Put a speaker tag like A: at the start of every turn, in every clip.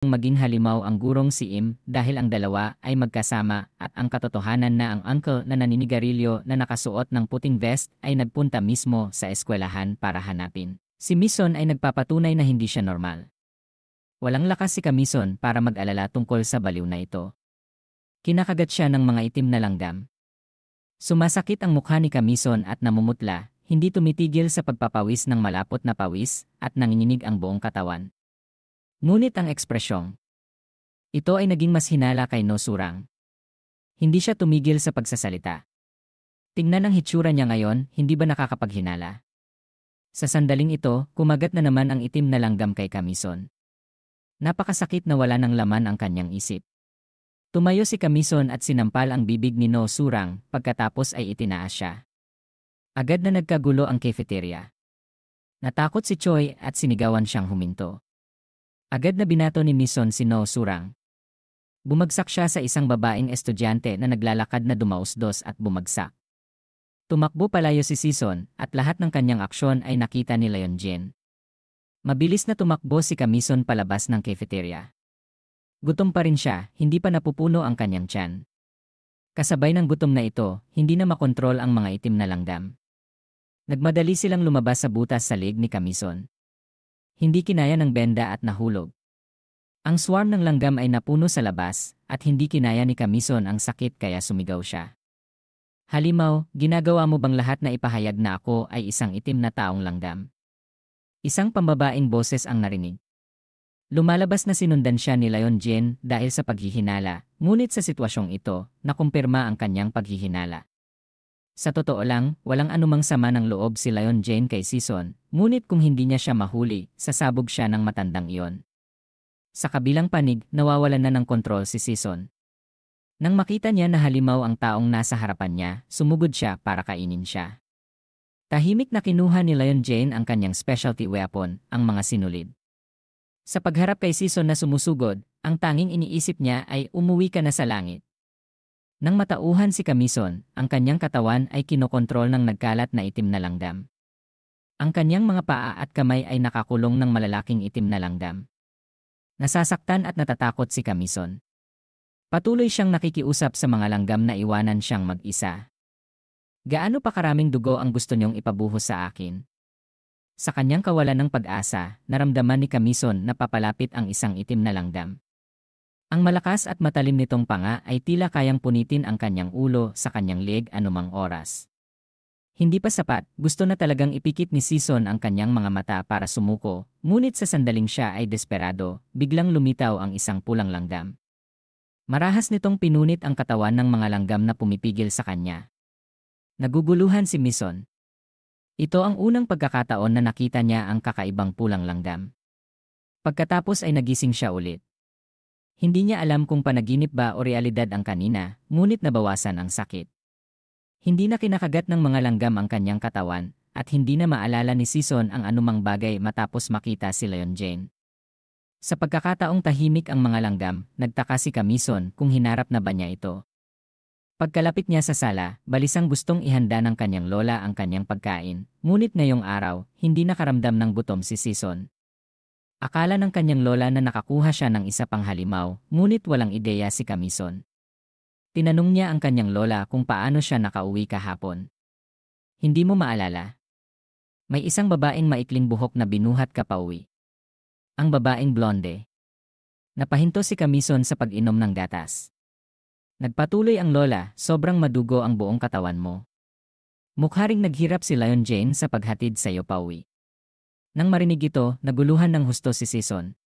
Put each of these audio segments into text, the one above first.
A: maging halimaw ang gurong si Im dahil ang dalawa ay magkasama at ang katotohanan na ang uncle na naninigarilyo na nakasuot ng puting vest ay nagpunta mismo sa eskwelahan para hanapin. Si Mison ay nagpapatunay na hindi siya normal. Walang lakas si Kamison para mag-alala tungkol sa baliw na ito. Kinakagat siya ng mga itim na langgam. Sumasakit ang mukha ni Kamison at namumutla, hindi tumitigil sa pagpapawis ng malapot na pawis at nanginginig ang buong katawan. Ngunit ang ekspresyong ito ay naging mas hinala kay No Surang. Hindi siya tumigil sa pagsasalita. Tingnan ang hitsura niya ngayon, hindi ba nakakapaghinala? Sa sandaling ito, kumagat na naman ang itim na langgam kay Kamison. Napakasakit na wala ng laman ang kanyang isip. Tumayo si Kamison at sinampal ang bibig ni No Surang, pagkatapos ay itinaas siya. Agad na nagkagulo ang cafeteria. Natakot si Choi at sinigawan siyang huminto. Agad na binato ni Mison si No Surang. Bumagsak siya sa isang babaeng estudyante na naglalakad na dumausdos at bumagsak. Tumakbo palayo si Sison at lahat ng kanyang aksyon ay nakita ni Leonjin. Mabilis na tumakbo si Kamison palabas ng cafeteria. Gutom pa rin siya, hindi pa napupuno ang kanyang tiyan. Kasabay ng gutom na ito, hindi na makontrol ang mga itim na langgam. Nagmadali silang lumabas sa butas sa leg ni Kamison. Hindi kinaya ng benda at nahulog. Ang swarm ng langgam ay napuno sa labas at hindi kinaya ni Kamison ang sakit kaya sumigaw siya. Halimaw, ginagawa mo bang lahat na ipahayag na ako ay isang itim na taong langgam? Isang pambabaeng boses ang narinig. Lumalabas na sinundan siya ni Leonjin dahil sa paghihinala, ngunit sa sitwasyong ito, nakumpirma ang kanyang paghihinala. Sa totoo lang, walang anumang sama ng loob si Leonjin kay Sison, ngunit kung hindi niya siya mahuli, sasabog siya ng matandang iyon. Sa kabilang panig, nawawalan na ng kontrol si Sison. Nang makita niya na halimaw ang taong nasa harapan niya, sumugod siya para kainin siya. Tahimik na kinuha ni Leonjin ang kanyang specialty weapon, ang mga sinulid. Sa pagharap kay Sison na sumusugod, ang tanging iniisip niya ay umuwi ka na sa langit. Nang matauhan si Kamison, ang kanyang katawan ay kinokontrol ng nagkalat na itim na langgam. Ang kanyang mga paa at kamay ay nakakulong ng malalaking itim na langgam. Nasasaktan at natatakot si Kamison. Patuloy siyang nakikiusap sa mga langgam na iwanan siyang mag-isa. Gaano pa karaming dugo ang gusto niyong ipabuhos sa akin? Sa kanyang kawalan ng pag-asa, naramdaman ni Kamison na papalapit ang isang itim na langgam. Ang malakas at matalim nitong panga ay tila kayang punitin ang kanyang ulo sa kanyang leg anumang oras. Hindi pa sapat, gusto na talagang ipikit ni Sison ang kanyang mga mata para sumuko, ngunit sa sandaling siya ay desperado, biglang lumitaw ang isang pulang langgam. Marahas nitong pinunit ang katawan ng mga langgam na pumipigil sa kanya. Naguguluhan si Mison. Ito ang unang pagkakataon na nakita niya ang kakaibang pulang langgam. Pagkatapos ay nagising siya ulit. Hindi niya alam kung panaginip ba o realidad ang kanina, ngunit nabawasan ang sakit. Hindi na kinakagat ng mga langgam ang kanyang katawan, at hindi na maalala ni Sison ang anumang bagay matapos makita si Leonjin. Sa pagkakataong tahimik ang mga langgam, nagtaka si Kamison kung hinarap na ba niya ito. Pagkalapit niya sa sala, balisang gustong ihanda ng kanyang lola ang kanyang pagkain, ngunit ngayong araw, hindi nakaramdam ng gutom si Sison. Akala ng kanyang lola na nakakuha siya ng isa pang halimaw, ngunit walang ideya si Kamison. Tinanong niya ang kanyang lola kung paano siya nakauwi kahapon. Hindi mo maalala? May isang babaeng maikling buhok na binuhat ka pauwi. Ang babaeng blonde. Napahinto si Kamison sa pag-inom ng gatas. Nagpatuloy ang lola, sobrang madugo ang buong katawan mo. Mukha ring naghirap si Leonjin sa paghatid sa iyo pauwi. Nang marinig ito, naguluhan ng husto si Sison.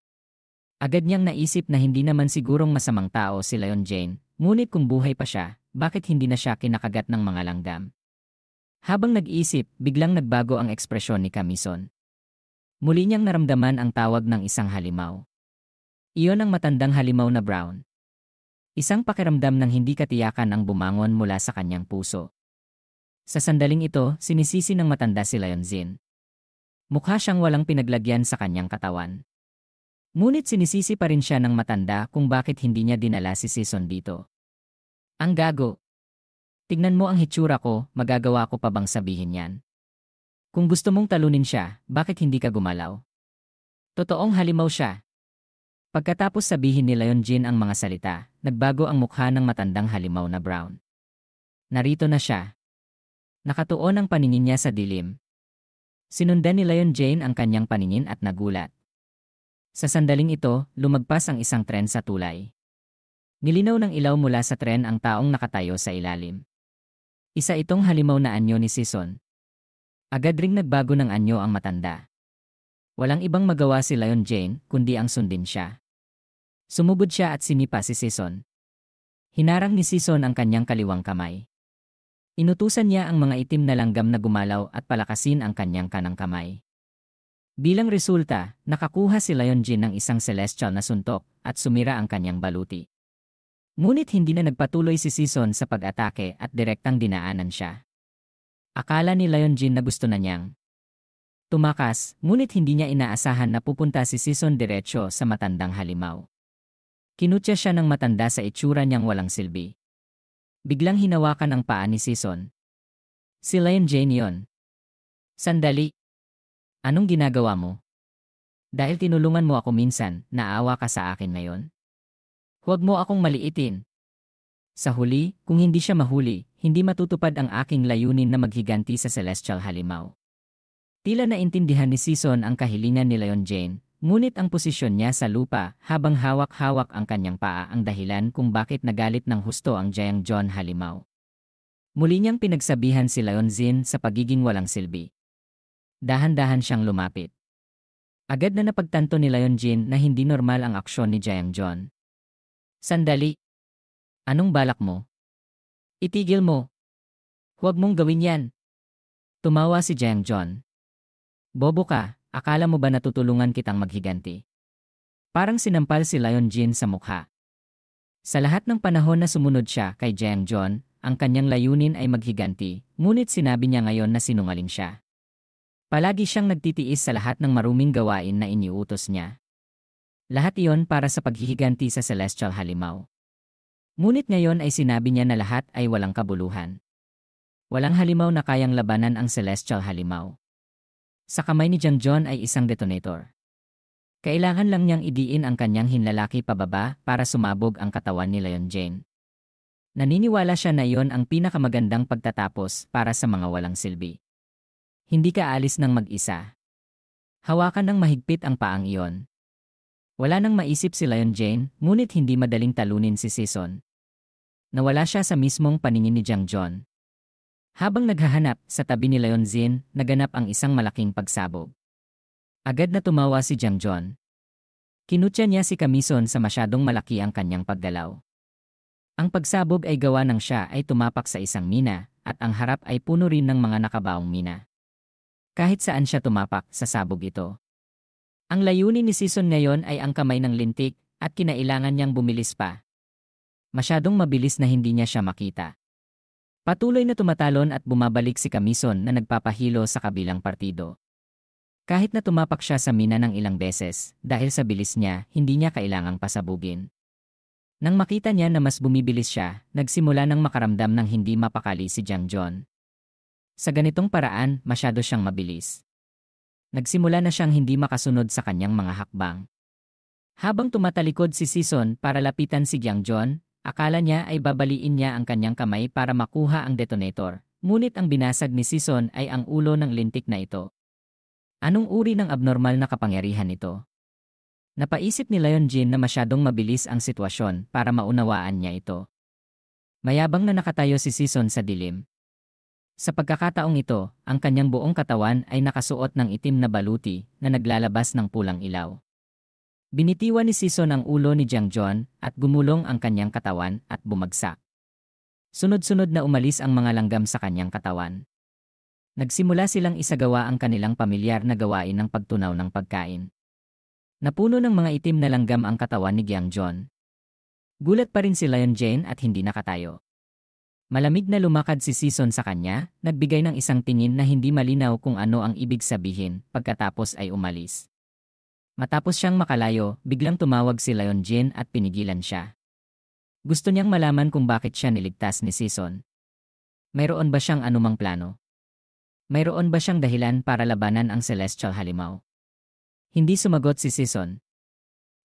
A: Agad niyang naisip na hindi naman sigurong masamang tao si Leonjin, ngunit kung buhay pa siya, bakit hindi na siya kinakagat ng mga langgam? Habang nag-iisip, biglang nagbago ang ekspresyon ni Kamison. Muli niyang naramdaman ang tawag ng isang halimaw. Iyon ang matandang halimaw na brown. Isang pakiramdam ng hindi katiyakan ang bumangon mula sa kanyang puso. Sa sandaling ito, sinisisi ng matanda si Leonjin. Mukha siyang walang pinaglagyan sa kanyang katawan. Ngunit sinisisi pa rin siya ng matanda kung bakit hindi niya dinala si Sison dito. Ang gago. Tignan mo ang hitsura ko, magagawa ko pa bang sabihin yan? Kung gusto mong talunin siya, bakit hindi ka gumalaw? Totoong halimaw siya. Pagkatapos sabihin ni Leon Jin ang mga salita, nagbago ang mukha ng matandang halimaw na brown. Narito na siya. Nakatuon ang paningin niya sa dilim. Sinundan ni Leon Jin ang kanyang paningin at nagulat. Sa sandaling ito, lumagpas ang isang tren sa tulay. Nilinaw ng ilaw mula sa tren ang taong nakatayo sa ilalim. Isa itong halimaw na anyo ni Sison. Agad ring nagbago ng anyo ang matanda. Walang ibang magawa si Leon Jin kundi ang sundin siya. Sumugod siya at sinipa si Sison. Hinarang ni Sison ang kanyang kaliwang kamay. Inutusan niya ang mga itim na langgam na gumalaw at palakasin ang kanyang kanang kamay. Bilang resulta, nakakuha si Leon Jin ng isang celestial na suntok at sumira ang kanyang baluti. Ngunit hindi na nagpatuloy si Sison sa pag-atake at direktang dinaanan siya. Akala ni Leon Jin na gusto na niyang tumakas, ngunit hindi niya inaasahan na pupunta si Sison diretsyo sa matandang halimaw. Kinutya siya ng matanda sa itsura niyang walang silbi. Biglang hinawakan ang paa ni Sison. Si Leon Jin yon. Sandali. Anong ginagawa mo? Dahil tinulungan mo ako minsan, naawa ka sa akin ngayon? Huwag mo akong maliitin. Sa huli, kung hindi siya mahuli, hindi matutupad ang aking layunin na maghiganti sa Celestial Halimaw. Tila naintindihan ni Sison ang kahilingan ni Leon Jin, ngunit ang posisyon niya sa lupa habang hawak-hawak ang kanyang paa ang dahilan kung bakit nagalit ng husto ang Jiang John Halimaw. Muli niyang pinagsabihan si Leon Jin sa pagiging walang silbi. Dahan-dahan siyang lumapit. Agad na napagtanto ni Leon Jin na hindi normal ang aksyon ni Jiang John. Sandali. Anong balak mo? Itigil mo. Huwag mong gawin yan. Tumawa si Jiang John. Bobo ka, akala mo ba natutulungan kitang maghiganti? Parang sinampal si Leon Jin sa mukha. Sa lahat ng panahon na sumunod siya kay Jiang John, ang kanyang layunin ay maghiganti, ngunit sinabi niya ngayon na sinungaling siya. Palagi siyang nagtitiis sa lahat ng maruming gawain na iniutos niya. Lahat iyon para sa paghihiganti sa Celestial Halimaw. Ngunit ngayon ay sinabi niya na lahat ay walang kabuluhan. Walang halimaw na kayang labanan ang Celestial Halimaw. Sa kamay ni Jiang John ay isang detonator. Kailangan lang niyang idiin ang kanyang hinlalaki pababa para sumabog ang katawan ni Leon Jin. Naniniwala siya na iyon ang pinakamagandang pagtatapos para sa mga walang silbi. Hindi ka alis ng mag-isa. Hawakan ng mahigpit ang paang iyon. Wala nang maisip si Leon Jin, ngunit hindi madaling talunin si Sison. Nawala siya sa mismong paningin ni Jiang John. Habang naghahanap, sa tabi ni Leon Jin, naganap ang isang malaking pagsabog. Agad na tumawa si Jiang John. Kinutya niya si Kamison sa masyadong malaki ang kanyang paggalaw. Ang pagsabog ay gawa ng siya ay tumapak sa isang mina, at ang harap ay puno rin ng mga nakabaong mina. Kahit saan siya tumapak, sasabog ito. Ang layunin ni Sison ngayon ay ang kamay ng lintik at kinailangan niyang bumilis pa. Masyadong mabilis na hindi niya siya makita. Patuloy na tumatalon at bumabalik si Kamison na nagpapahilo sa kabilang partido. Kahit na tumapak siya sa mina ng ilang beses, dahil sa bilis niya, hindi niya kailangang pasabugin. Nang makita niya na mas bumibilis siya, nagsimula ng makaramdam ng hindi mapakali si Jiang John. Sa ganitong paraan, masyado siyang mabilis. Nagsimula na siyang hindi makasunod sa kanyang mga hakbang. Habang tumatalikod si Sison para lapitan si Jiang John, akala niya ay babaliin niya ang kanyang kamay para makuha ang detonator, ngunit ang binasag ni Sison ay ang ulo ng lintik na ito. Anong uri ng abnormal na kapangyarihan ito? Napaisip ni Leon Jin na masyadong mabilis ang sitwasyon para maunawaan niya ito. Mayabang na nakatayo si Sison sa dilim. Sa pagkakataong ito, ang kanyang buong katawan ay nakasuot ng itim na baluti na naglalabas ng pulang ilaw. Binitiwan ni Sison ang ulo ni Jiang John at gumulong ang kanyang katawan at bumagsak. Sunod-sunod na umalis ang mga langgam sa kanyang katawan. Nagsimula silang isagawa ang kanilang pamilyar na gawain ng pagtunaw ng pagkain. Napuno ng mga itim na langgam ang katawan ni Jiang John. Gulat pa rin si Leon Jin at hindi nakatayo. Malamig na lumakad si Sison sa kanya, nagbigay ng isang tingin na hindi malinaw kung ano ang ibig sabihin, pagkatapos ay umalis. Matapos siyang makalayo, biglang tumawag si Leon Jin at pinigilan siya. Gusto niyang malaman kung bakit siya niligtas ni Sison. Mayroon ba siyang anumang plano? Mayroon ba siyang dahilan para labanan ang Celestial Halimaw? Hindi sumagot si Sison.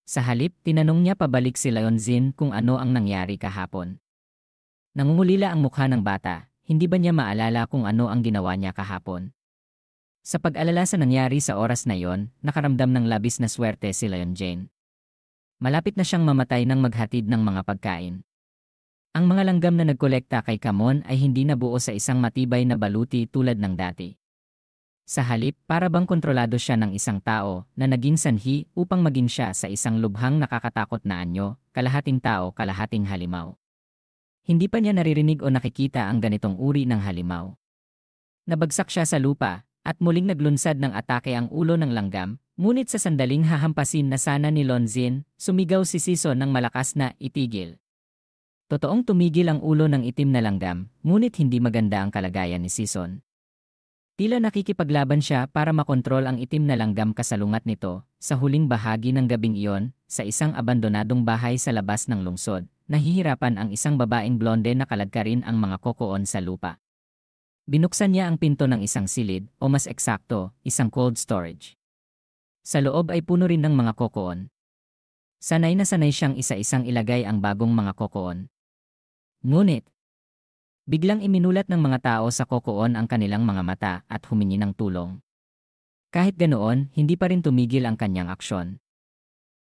A: Sa halip, tinanong niya pabalik si Leonzin kung ano ang nangyari kahapon. Nangungulila ang mukha ng bata, hindi ba niya maalala kung ano ang ginawa niya kahapon? Sa pag-alala sa nangyari sa oras na yon, nakaramdam ng labis na swerte si Leonjane. Malapit na siyang mamatay nang maghatid ng mga pagkain. Ang mga langgam na nagkolekta kay Kamon ay hindi nabuo sa isang matibay na baluti tulad ng dati. Sa halip, para bang kontrolado siya ng isang tao na naging sanhi upang maging siya sa isang lubhang nakakatakot na anyo, kalahating tao, kalahating halimaw. Hindi pa niya naririnig o nakikita ang ganitong uri ng halimaw. Nabagsak siya sa lupa at muling naglunsad ng atake ang ulo ng langgam, ngunit sa sandaling hahampasin na sana ni Lonzin, sumigaw si Sison ng malakas na itigil. Totoong tumigil ang ulo ng itim na langgam, ngunit hindi maganda ang kalagayan ni Sison. Tila nakikipaglaban siya para makontrol ang itim na langgam kasalungat nito sa huling bahagi ng gabing iyon sa isang abandonadong bahay sa labas ng lungsod. Nahihirapan ang isang babaeng blonde na kaladkarin ang mga kokoon sa lupa. Binuksan niya ang pinto ng isang silid o mas eksakto, isang cold storage. Sa loob ay puno rin ng mga kokoon. Sanay na sanay siyang isa-isang ilagay ang bagong mga kokoon. Ngunit, biglang iminulat ng mga tao sa kokoon ang kanilang mga mata at humingi ng tulong. Kahit ganoon, hindi pa rin tumigil ang kanyang aksyon.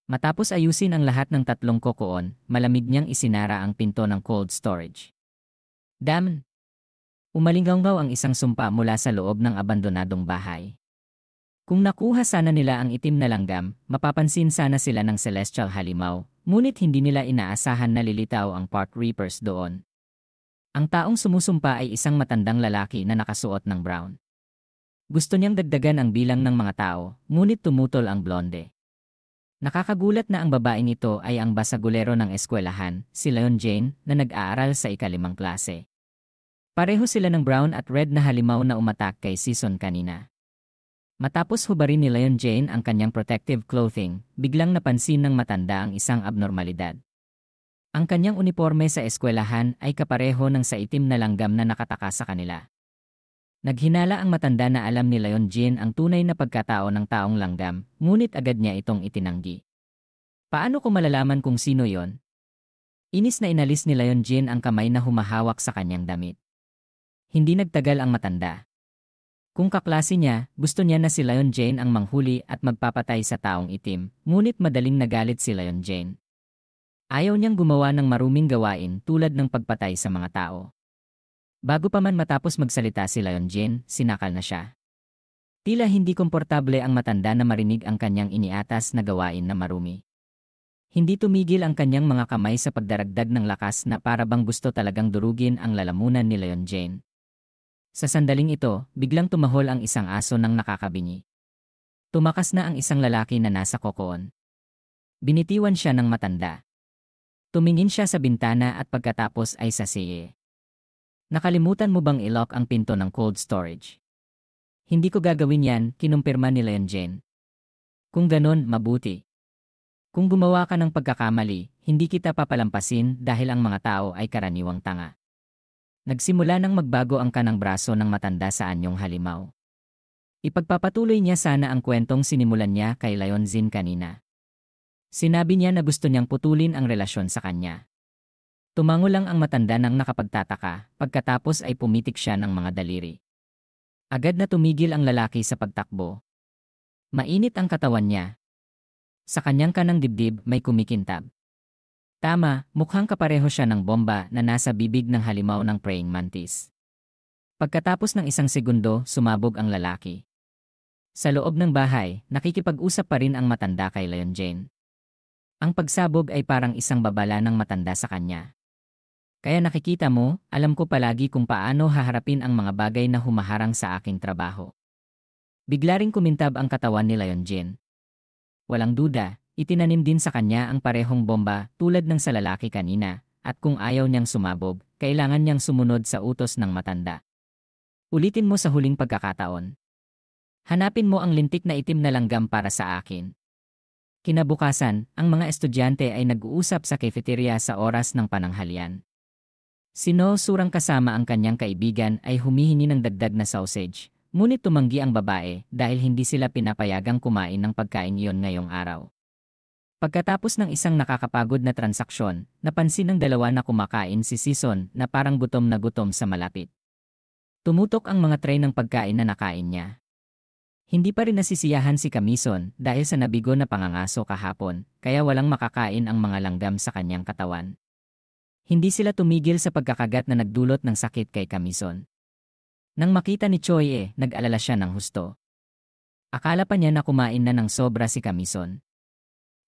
A: Matapos ayusin ang lahat ng tatlong kokoon, malamig niyang isinara ang pinto ng cold storage. Damn! Umalinggaw ang isang sumpa mula sa loob ng abandonadong bahay. Kung nakuha sana nila ang itim na langgam, mapapansin sana sila ng celestial halimaw, ngunit hindi nila inaasahan na lilitaw ang Park Reapers doon. Ang taong sumusumpa ay isang matandang lalaki na nakasuot ng brown. Gusto niyang dagdagan ang bilang ng mga tao, ngunit tumutol ang blonde. Nakakagulat na ang babaeng ito ay ang basagulero ng eskwelahan, si Leonjane, na nag-aaral sa ika-5 klase. Pareho sila ng brown at red na halimaw na umatak kay Sison kanina. Matapos hubarin ni Leonjane ang kanyang protective clothing, biglang napansin ng matanda ang isang abnormalidad. Ang kanyang uniforme sa eskwelahan ay kapareho ng sa itim na langgam na nakataka sa kanila. Naghinala ang matanda na alam ni Leonjane ang tunay na pagkatao ng taong langgam, ngunit agad niya itong itinanggi. Paano ko malalaman kung sino yon? Inis na inalis ni Leonjane ang kamay na humahawak sa kanyang damit. Hindi nagtagal ang matanda. Kung kaklase niya, gusto niya na si Leonjane ang manghuli at magpapatay sa taong itim, ngunit madaling nagalit si Leonjane. Ayaw niyang gumawa ng maruming gawain tulad ng pagpatay sa mga tao. Bago pa man matapos magsalita si Leonjane, sinakal na siya. Tila hindi komportable ang matanda na marinig ang kanyang iniatas na gawain na marumi. Hindi tumigil ang kanyang mga kamay sa pagdaragdag ng lakas na para bang gusto talagang durugin ang lalamunan ni Leonjane. Sa sandaling ito, biglang tumahol ang isang aso ng nakakabingi. Tumakas na ang isang lalaki na nasa kokoon. Binitiwan siya ng matanda. Tumingin siya sa bintana at pagkatapos ay sa siye. Nakalimutan mo bang i-lock ang pinto ng cold storage? Hindi ko gagawin yan, kinumpirma ni Leonjane. Kung ganon, mabuti. Kung gumawa ka ng pagkakamali, hindi kita papalampasin dahil ang mga tao ay karaniwang tanga. Nagsimula nang magbago ang kanang braso ng matanda sa anyong halimaw. Ipagpapatuloy niya sana ang kwentong sinimulan niya kay Leonzin kanina. Sinabi niya na gusto niyang putulin ang relasyon sa kanya. Tumango lang ang matanda nang nakapagtataka, pagkatapos ay pumitik siya ng mga daliri. Agad na tumigil ang lalaki sa pagtakbo. Mainit ang katawan niya. Sa kanyang kanang dibdib may kumikintab. Tama, mukhang kapareho siya ng bomba na nasa bibig ng halimaw ng praying mantis. Pagkatapos ng isang segundo, sumabog ang lalaki. Sa loob ng bahay, nakikipag-usap pa rin ang matanda kay Leonjane. Ang pagsabog ay parang isang babala ng matanda sa kanya. Kaya nakikita mo, alam ko palagi kung paano haharapin ang mga bagay na humaharang sa aking trabaho. Bigla ring kumintab ang katawan ni Leonjane. Walang duda, itinanim din sa kanya ang parehong bomba tulad ng sa lalaki kanina, at kung ayaw niyang sumabog, kailangan niyang sumunod sa utos ng matanda. Ulitin mo sa huling pagkakataon. Hanapin mo ang lintik na itim na langgam para sa akin. Kinabukasan, ang mga estudyante ay nag-uusap sa cafeteria sa oras ng pananghalian. Sinusurang kasama ang kanyang kaibigan ay humihingi ng dagdag na sausage, ngunit tumanggi ang babae dahil hindi sila pinapayagang kumain ng pagkain iyon ngayong araw. Pagkatapos ng isang nakakapagod na transaksyon, napansin ng dalawa na kumakain si Season na parang gutom na gutom sa malapit. Tumutok ang mga tray ng pagkain na nakain niya. Hindi pa rin nasisiyahan si Camison dahil sa nabigo na pangangaso kahapon, kaya walang makakain ang mga langgam sa kanyang katawan. Hindi sila tumigil sa pagkakagat na nagdulot ng sakit kay Camison. Nang makita ni Choi nag-alala siya ng husto. Akala pa niya na kumain na ng sobra si Camison.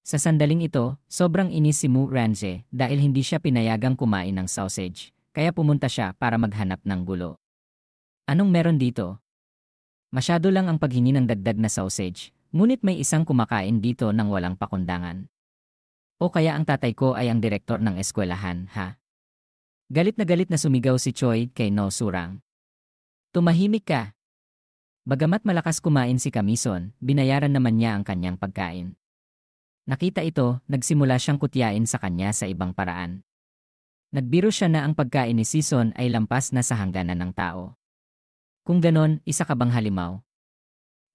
A: Sa sandaling ito, sobrang inis si Mu Ranje dahil hindi siya pinayagang kumain ng sausage, kaya pumunta siya para maghanap ng gulo. Anong meron dito? Masyado lang ang paghingi ng dagdag na sausage, ngunit may isang kumakain dito ng walang pakundangan. O kaya ang tatay ko ay ang direktor ng eskwelahan, ha? Galit na sumigaw si Choi kay No Surang. Tumahimik ka! Bagamat malakas kumain si Camison, binayaran naman niya ang kanyang pagkain. Nakita ito, nagsimula siyang kutyain sa kanya sa ibang paraan. Nagbiro siya na ang pagkain ni Season ay lampas na sa hangganan ng tao. Kung ganon, isa ka bang halimaw?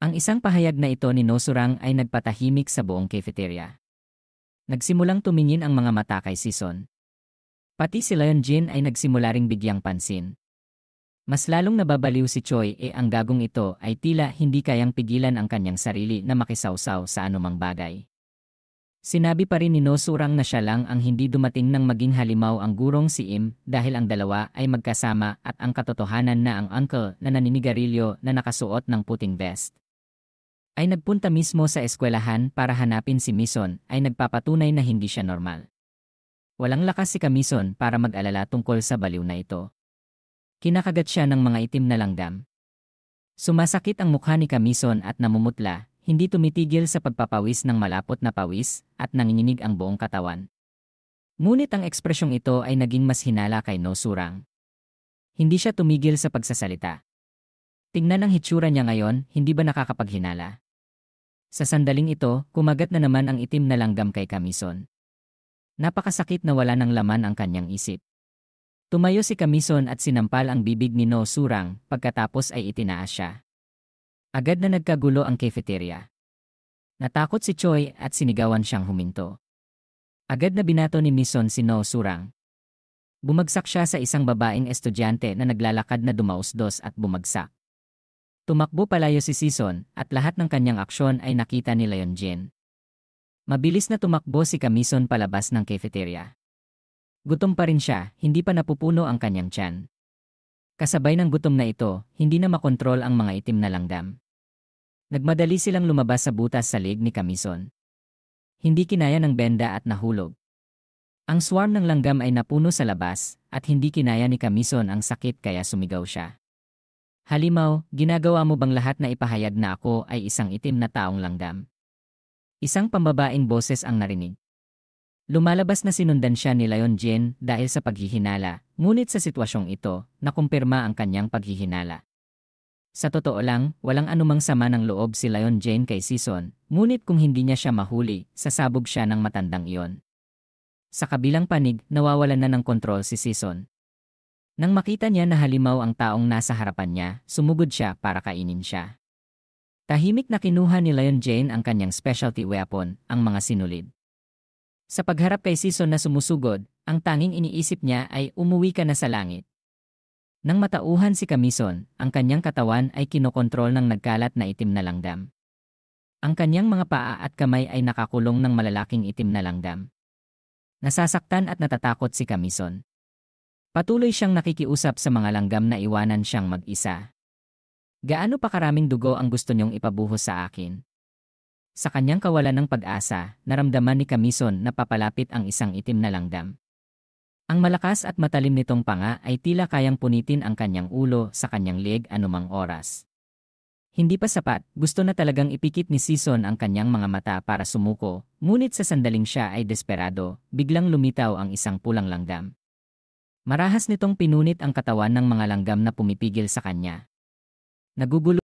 A: Ang isang pahayag na ito ni Nosurang ay nagpatahimik sa buong cafeteria. Nagsimulang tumingin ang mga mata kay Season. Pati si Leon Jin ay nagsimula ring bigyang pansin. Mas lalong nababaliw si Choi ang gagong ito ay tila hindi kayang pigilan ang kanyang sarili na makisawsaw sa anumang bagay. Sinabi pa rin ni Nosurang na siya lang ang hindi dumating nang maging halimaw ang gurong si Im dahil ang dalawa ay magkasama at ang katotohanan na ang uncle na naninigarilyo na nakasuot ng puting vest ay nagpunta mismo sa eskwelahan para hanapin si Mison ay nagpapatunay na hindi siya normal. Walang lakas si Camison para mag-alala tungkol sa baliw na ito. Kinakagat siya ng mga itim na langgam. Sumasakit ang mukha ni Camison at namumutla. Hindi tumitigil sa pagpapawis ng malapot na pawis at nanginginig ang buong katawan. Ngunit ang ekspresyong ito ay naging mas hinala kay Nosurang. Hindi siya tumigil sa pagsasalita. Tingnan ang hitsura niya ngayon, hindi ba nakakapaghinala? Sa sandaling ito, kumagat na naman ang itim na langgam kay Camison. Napakasakit na wala ng laman ang kanyang isip. Tumayo si Camison at sinampal ang bibig ni Nosurang, pagkatapos ay itinaas siya. Agad na nagkagulo ang cafeteria. Natakot si Choi at sinigawan siyang huminto. Agad na binato ni Mison si No Surang. Bumagsak siya sa isang babaeng estudyante na naglalakad na dumausdos at bumagsak. Tumakbo palayo si Season at lahat ng kanyang aksyon ay nakita ni Leon Jin. Mabilis na tumakbo si Camison palabas ng cafeteria. Gutom pa rin siya, hindi pa napupuno ang kanyang tiyan. Kasabay ng gutom na ito, hindi na makontrol ang mga itim na langgam. Nagmadali silang lumabas sa butas sa leg ni Camison. Hindi kinaya ng benda at nahulog. Ang swarm ng langgam ay napuno sa labas at hindi kinaya ni Camison ang sakit kaya sumigaw siya. Halimaw, ginagawa mo bang lahat na ipahayag na ako ay isang itim na taong langgam? Isang pambabaeng boses ang narinig. Lumalabas na sinundan siya ni Leon Jin dahil sa paghihinala, ngunit sa sitwasyong ito, nakumpirma ang kanyang paghihinala. Sa totoo lang, walang anumang sama ng loob si Leon Jin kay Season, ngunit kung hindi niya siya mahuli, sasabog siya ng matandang iyon. Sa kabilang panig, nawawalan na ng kontrol si Season. Nang makita niya na halimaw ang taong nasa harapan niya, sumugod siya para kainin siya. Tahimik na kinuha ni Leon Jin ang kanyang specialty weapon, ang mga sinulid. Sa pagharap kay Season na sumusugod, ang tanging iniisip niya ay umuwi ka na sa langit. Nang matauhan si Camison, ang kanyang katawan ay kinokontrol ng nagkalat na itim na langgam. Ang kanyang mga paa at kamay ay nakakulong ng malalaking itim na langgam. Nasasaktan at natatakot si Camison. Patuloy siyang nakikiusap sa mga langgam na iwanan siyang mag-isa. Gaano pa karaming dugo ang gusto niyong ipabuhos sa akin? Sa kanyang kawalan ng pag-asa, naramdaman ni Camison na papalapit ang isang itim na langgam. Ang malakas at matalim nitong panga ay tila kayang punitin ang kanyang ulo sa kanyang leeg anumang oras. Hindi pa sapat, gusto na talagang ipikit ni Season ang kanyang mga mata para sumuko, ngunit sa sandaling siya ay desperado, biglang lumitaw ang isang pulang langgam. Marahas nitong pinunit ang katawan ng mga langgam na pumipigil sa kanya. Nagugulo